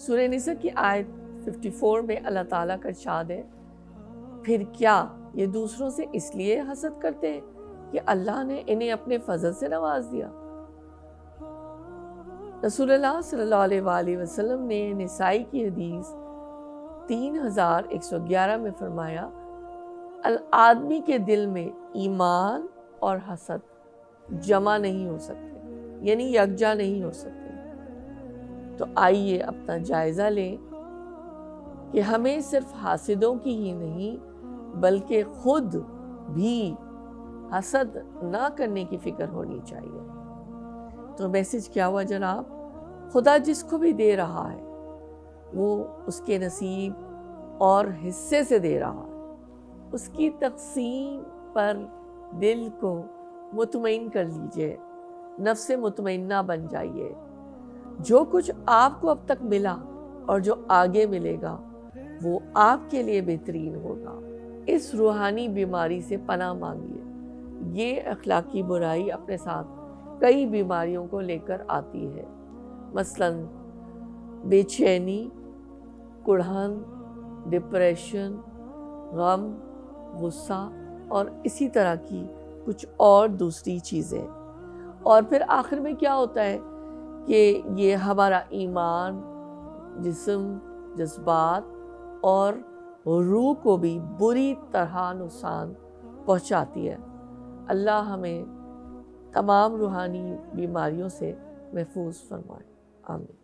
سورہ نساء کی آیت 54 میں اللہ تعالیٰ کا ارشاد ہے، پھر کیا یہ دوسروں سے اس لیے حسد کرتے ہیں کہ اللہ نے انہیں اپنے فضل سے نواز دیا؟ رسول اللہ صلی اللہ علیہ وآلہ وسلم نے نسائی کی حدیث 3111 میں فرمایا، آدمی کے دل میں ایمان اور حسد جمع نہیں ہو سکتے، یعنی یکجا نہیں ہو سکتے۔ تو آئیے اپنا جائزہ لیں کہ ہمیں صرف حاسدوں کی ہی نہیں بلکہ خود بھی حسد نہ کرنے کی فکر ہونی چاہیے۔ تو میسج کیا ہوا جناب؟ خدا جس کو بھی دے رہا ہے وہ اس کے نصیب اور حصے سے دے رہا ہے، اس کی تقسیم پر دل کو مطمئن کر لیجئے، نفس مطمئنہ بن جائیے۔ جو کچھ آپ کو اب تک ملا اور جو آگے ملے گا وہ آپ کے لیے بہترین ہوگا۔ اس روحانی بیماری سے پناہ مانگیے۔ یہ اخلاقی برائی اپنے ساتھ کئی بیماریوں کو لے کر آتی ہے، مثلاً بے چینی، کڑھن، ڈپریشن، غم، غصہ اور اسی طرح کی کچھ اور دوسری چیزیں۔ اور پھر آخر میں کیا ہوتا ہے کہ یہ ہمارا ایمان، جسم، جذبات اور روح کو بھی بری طرح نقصان پہنچاتی ہے۔ اللہ ہمیں تمام روحانی بیماریوں سے محفوظ فرمائے، آمین۔